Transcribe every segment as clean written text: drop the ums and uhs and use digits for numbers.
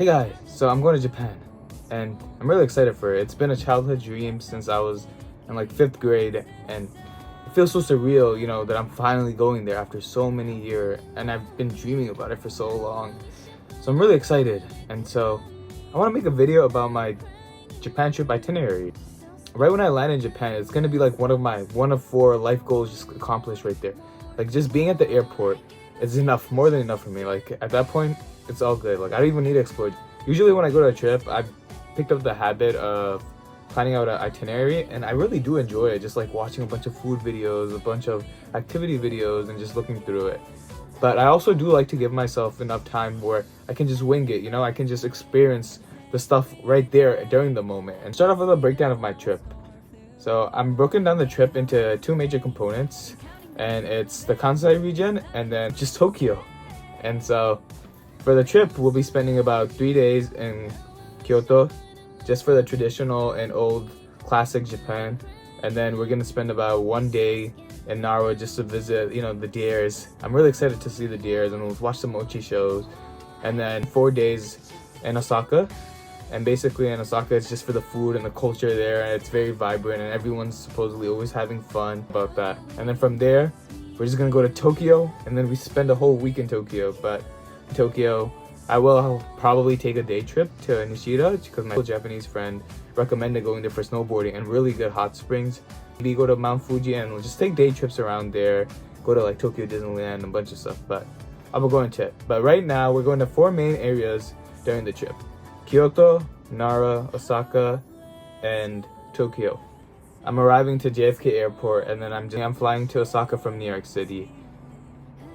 Hey guys, so I'm going to Japan and I'm really excited for it. It's been a childhood dream since I was in like 5th grade, and it feels so surreal, that I'm finally going there after so many years, and I've been dreaming about it for so long. So I'm really excited, and so I want to make a video about my Japan trip itinerary. Right when I land in Japan, it's going to be like one of 4 life goals just accomplished right there. Like just being at the airport is enough, more than enough for me. Like at that point, it's all good. Like I don't even need to explore. Usually when I go to a trip, I've picked up the habit of planning out an itinerary, and I really do enjoy it. Just like watching a bunch of food videos, a bunch of activity videos, and just looking through it. But I also do like to give myself enough time where I can just wing it, I can just experience the stuff right there during the moment. And start off with a breakdown of my trip. So I'm broken down the trip into 2 major components, and it's the Kansai region and then just Tokyo. And so for the trip, we'll be spending about 3 days in Kyoto, just for the traditional and old classic Japan. And then we're gonna spend about 1 day in Nara just to visit, the deers. I'm really excited to see the deers, and we'll watch the mochi shows. And then 4 days in Osaka. And basically in Osaka, it's just for the food and the culture there, and it's very vibrant, and everyone's supposedly always having fun about that. And then from there, we're just gonna go to Tokyo, and then we spend a whole week in Tokyo. But in Tokyo, I will probably take a day trip to Nishida because my Japanese friend recommended going there for snowboarding and really good hot springs. Maybe go to Mount Fuji and we'll just take day trips around there, go to like Tokyo Disneyland and a bunch of stuff. But I'm going to. But right now, we're going to 4 main areas during the trip: Kyoto, Nara, Osaka, and Tokyo. I'm arriving to JFK Airport, and then I'm flying to Osaka from New York City.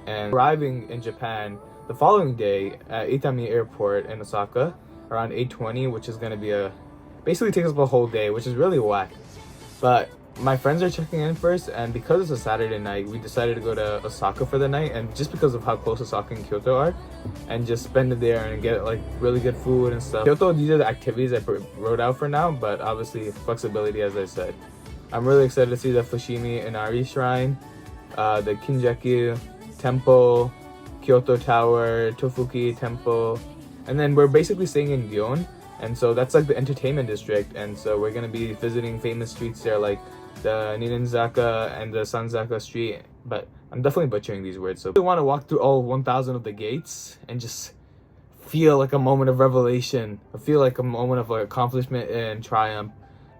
And arriving in Japan the following day at Itami Airport in Osaka around 8:20, which is gonna be basically takes up a whole day, which is really whack. But my friends are checking in first, and because it's a Saturday night, we decided to go to Osaka for the night, and just because of how close Osaka and Kyoto are, and just spend it there and get like really good food and stuff. Kyoto, these are the activities I wrote out for now, but obviously flexibility, as I said. I'm really excited to see the Fushimi Inari Shrine, the Kinjaku Temple, Kyoto Tower, Tofuki Temple, and then we're basically staying in Gion, and so that's like the entertainment district, and so we're gonna be visiting famous streets there like the Ninenzaka and the Sanzaka Street, but I'm definitely butchering these words. So I want to walk through all 1,000 of the gates and just feel like a moment of revelation. I feel like a moment of like accomplishment and triumph.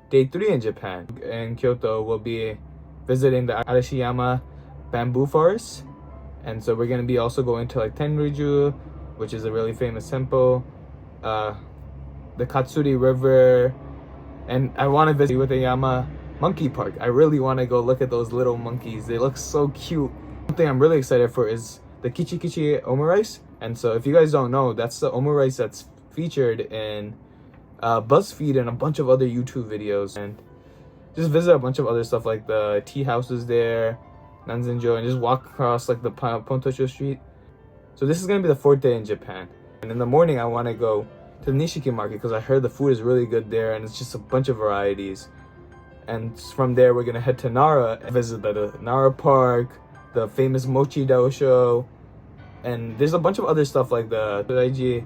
Day 3 in Japan. In Kyoto, we'll be visiting the Arashiyama bamboo forest. And so we're going to be also going to like Tenryuju, which is a really famous temple, the Katsuri River, and I want to visit Iwatayama Monkey Park. I really want to go look at those little monkeys. They look so cute. One thing I'm really excited for is the Kichi Kichi omurice. And so if you guys don't know, that's the omurice that's featured in BuzzFeed and a bunch of other YouTube videos. And just visit a bunch of other stuff like the tea houses there, Nanzenjo, and just walk across like the Pontocho Street. So this is going to be the 4th day in Japan. And in the morning, I want to go to the Nishiki Market because I heard the food is really good there, and it's just a bunch of varieties. And from there, we're going to head to Nara and visit the Nara Park, the famous Mochi Dosho, and there's a bunch of other stuff like the Daiji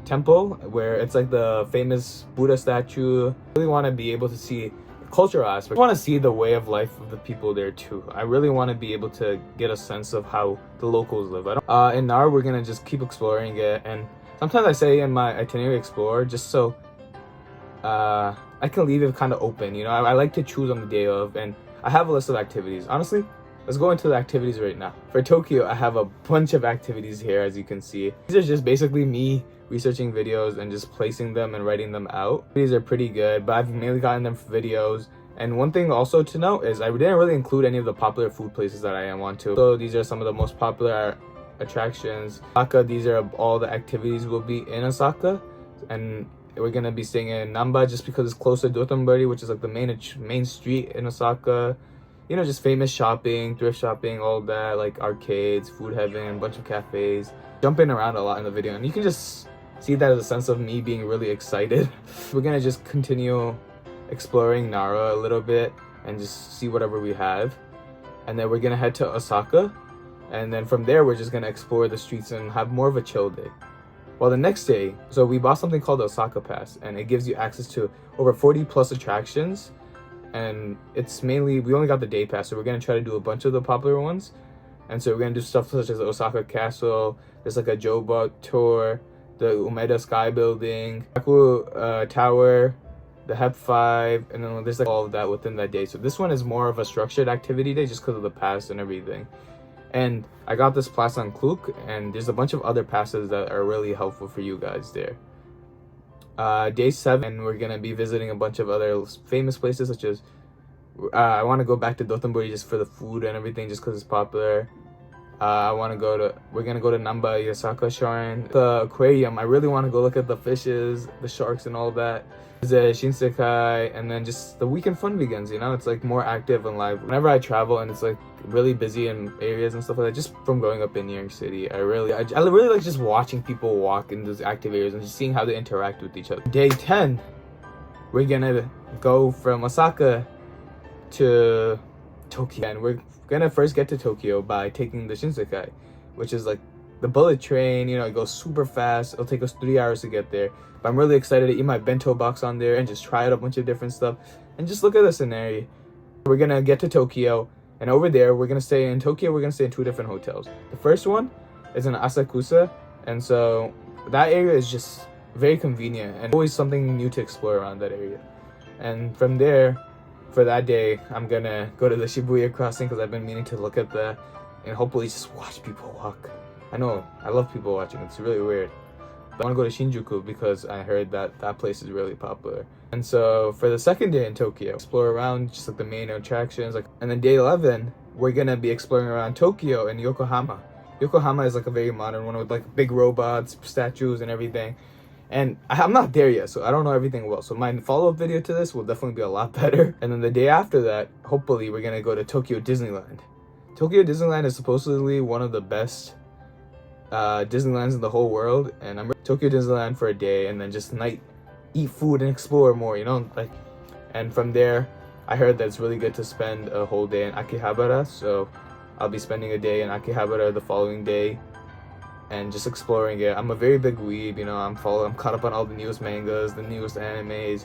Temple, where it's like the famous Buddha statue. I really want to be able to see the cultural aspect. I want to see the way of life of the people there too. I really want to be able to get a sense of how the locals live. In Nara, we're going to just keep exploring it, and sometimes I say in my itinerary explore just so I can leave it kind of open, I like to choose on the day of, and I have a list of activities. Honestly, let's go into the activities right now. For Tokyo, I have a bunch of activities here, as you can see. These are just basically me researching videos and just placing them and writing them out. These are pretty good, but I've mainly gotten them from videos. And one thing also to note is I didn't really include any of the popular food places that I want to. So these are some of the most popular attractions. Osaka, these are all the activities will be in Osaka, and we're gonna be staying in Namba just because it's close to Dotonbori, which is like the main street in Osaka. Just famous shopping, thrift shopping, all that, like arcades, food heaven, a bunch of cafes. Jumping around a lot in the video, and you can just see that as a sense of me being really excited. We're gonna just continue exploring Nara a little bit and just see whatever we have. And then we're gonna head to Osaka, and then from there we're just gonna explore the streets and have more of a chill day. Well, the next day, so we bought something called the Osaka Pass, and it gives you access to over 40 plus attractions. And it's mainly, we only got the day pass, so we're gonna try to do a bunch of the popular ones. And so we're gonna do stuff such as the Osaka Castle, there's like a Joba tour, the Umeda Sky Building, Kaku Tower, the HEP 5, and then there's like all of that within that day. So this one is more of a structured activity day just because of the pass and everything. And I got this pass on Klook, and there's a bunch of other passes that are really helpful for you guys there. Day 7, we're gonna be visiting a bunch of other famous places, such as I want to go back to Dotonbori just for the food and everything, just because it's popular. We're gonna go to Namba Yasaka Shrine, the aquarium. I really want to go look at the fishes, the sharks, and all that. There's a Shinsekai, and then just the weekend fun begins. You know, it's like more active and live. Whenever I travel and it's like really busy in areas and stuff like that, just from growing up in New York City, I really like just watching people walk in those active areas and just seeing how they interact with each other. Day 10, we're gonna go from Osaka to Tokyo, and we're gonna first get to Tokyo by taking the Shinsekai, which is like the bullet train. You know, it goes super fast. It'll take us 3 hours to get there, but I'm really excited to eat my bento box on there and just try out a bunch of different stuff and just look at the scenery. We're gonna get to Tokyo, and over there we're gonna stay in Tokyo. We're gonna stay in 2 different hotels. The first one is in Asakusa, and so that area is just very convenient and always something new to explore around that area. And from there, for that day, I'm gonna go to the Shibuya crossing because I've been meaning to look at that and hopefully just watch people walk. I know, I love people watching, it's really weird. But I want to go to Shinjuku because I heard that that place is really popular. And so for the second day in Tokyo, explore around just like the main attractions. And then day 11, we're gonna be exploring around Tokyo and Yokohama. Yokohama is like a very modern one with like big robots, statues, and everything. And I'm not there yet, so I don't know everything well. So my follow-up video to this will definitely be a lot better. And then the day after that, hopefully we're gonna go to Tokyo Disneyland. Tokyo Disneyland is supposedly one of the best Disneylands in the whole world. And I'm Tokyo Disneyland for a day, and then just night, eat food and explore more, you know? Like, and from there, I heard that it's really good to spend a whole day in Akihabara. So I'll be spending a day in Akihabara the following day and just exploring it. I'm a very big weeb, you know, I'm caught up on all the newest mangas, the newest animes.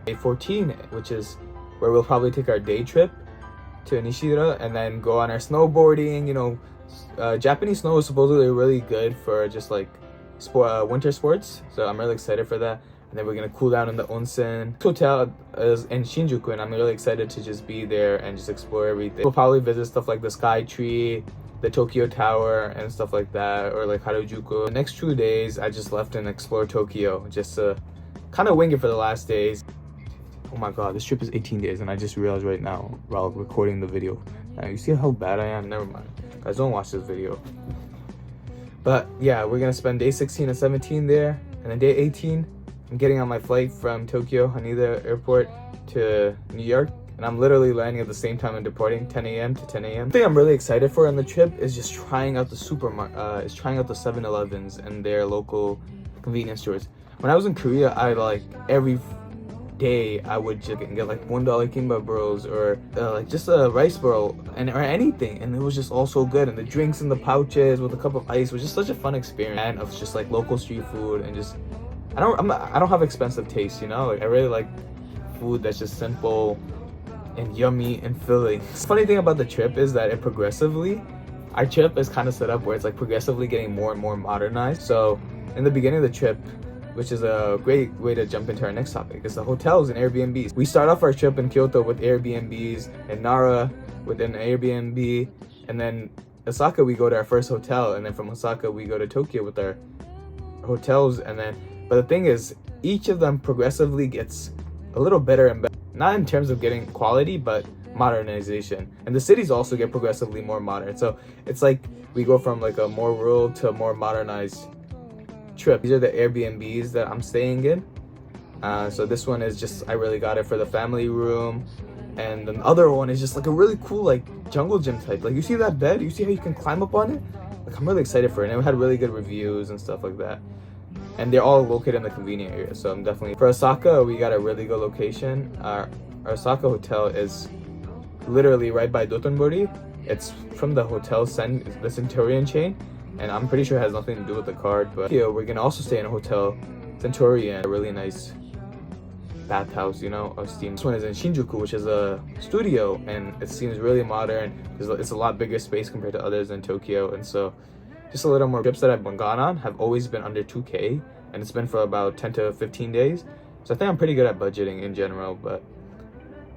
Day 14, which is where we'll probably take our day trip to Nishira and then go on our snowboarding. You know, Japanese snow is supposedly really good for just like winter sports, so I'm really excited for that. And then we're gonna cool down in the onsen. This hotel is in Shinjuku, and I'm really excited to just be there and just explore everything. We'll probably visit stuff like the Sky Tree, the Tokyo Tower, and stuff like that, or like Harajuku. The next 2 days, I just left and explored Tokyo, just to kind of wing it for the last days. Oh my god, this trip is 18 days, and I just realized right now while recording the video. Now, you see how bad I am? Never mind. Guys, don't watch this video. But yeah, we're gonna spend day 16 and 17 there, and then day 18, I'm getting on my flight from Tokyo Haneda Airport to New York. And I'm literally landing at the same time and departing, 10 a.m. to 10 a.m. The thing I'm really excited for on the trip is just trying out the 7-Elevens and their local convenience stores. When I was in Korea, I like every day I would just get like $1 kimbap rolls or like just a rice bowl or anything, and it was just all so good. And the drinks in the pouches with a cup of ice was just such a fun experience. And of just like local street food, and just I don't have expensive taste, you know. Like I really like food that's just simple and yummy and filling. The funny thing about the trip is that our trip is kind of set up where it's like progressively getting more and more modernized. So in the beginning of the trip, which is a great way to jump into our next topic, is the hotels and Airbnbs. We start off our trip in Kyoto with Airbnbs, and Nara with an Airbnb, and then Osaka we go to our first hotel, and then from Osaka we go to Tokyo with our hotels. And then, but the thing is, each of them progressively gets a little better and better. Not in terms of getting quality, but modernization. And the cities also get progressively more modern. So it's like we go from like a more rural to a more modernized trip. These are the Airbnbs that I'm staying in. So this one is just, I really got it for the family room. And the other one is just like a really cool like jungle gym type. Like you see that bed? You see how you can climb up on it? Like I'm really excited for it. And it had really good reviews and stuff like that. And they're all located in the convenient area, so I'm definitely... For Osaka, we got a really good location. Our Osaka hotel is literally right by Dotonbori. It's from the hotel the Centurion chain, and I'm pretty sure it has nothing to do with the card. But here we're gonna also stay in a hotel, Centurion, a really nice bathhouse, you know, of steam. This one is in Shinjuku, which is a studio, and it seems really modern. It's a lot bigger space compared to others in Tokyo, and so just a little more. Trips that I've gone on have always been under 2K, and it's been for about 10 to 15 days. So I think I'm pretty good at budgeting in general, but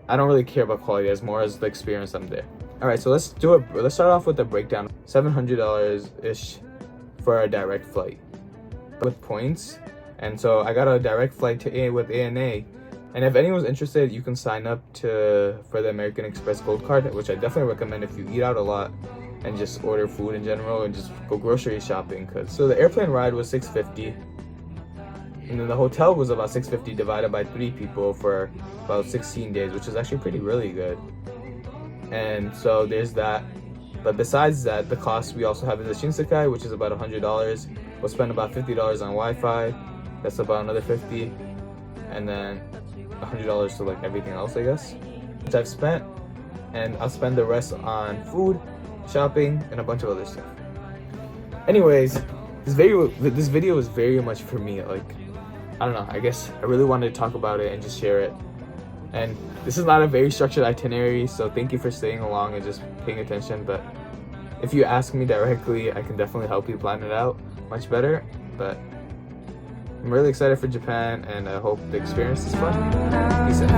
I don't really care about quality as more as the experience I'm there. All right, so let's start off with a breakdown. $700-ish for a direct flight with points. And so I got a direct flight to with ANA. And if anyone's interested, you can sign up for the American Express Gold Card, which I definitely recommend if you eat out a lot and just order food in general and just go grocery shopping. So the airplane ride was $650. And then the hotel was about $650 divided by 3 people for about 16 days, which is actually really good. And so there's that. But besides that, the cost we also have is the Shinsekai, which is about $100. We'll spend about $50 on Wi-Fi. That's about another $50. And then $100 to like everything else, I guess, which I've spent. And I'll spend the rest on food, shopping, and a bunch of other stuff. Anyways, this video was very much for me. Like, I don't know, I guess I really wanted to talk about it and just share it. And this is not a very structured itinerary, so thank you for staying along and just paying attention. But if you ask me directly, I can definitely help you plan it out much better. But I'm really excited for Japan, and I hope the experience is fun. Peace out.